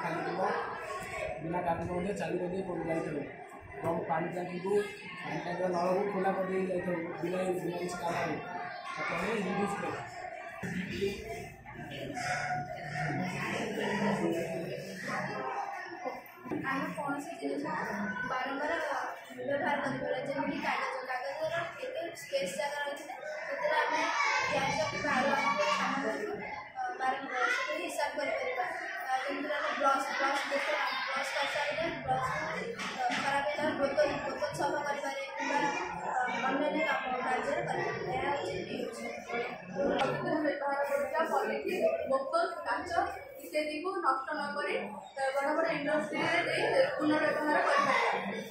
खाली किंवा बिना कारण चालू कर जाइए और पानी टांकी को पानी टांकी नल को खोला कर जाइए बिना बिना किसी कारण यूज कर आम कौन सी जिन बारंबार व्यवहार करमी कागज स्पेस जगह रही है बारंबार हिसाब कर ब्रश ब्रश देख ब्रश कर सारे ब्रश खराब है बोतल बोतल सफा कर अन्य कार्य बोतल काच इत्यादि को नष्ट नक बड़ बड़ इंडस्ट्री पुनर्व्यवहार कर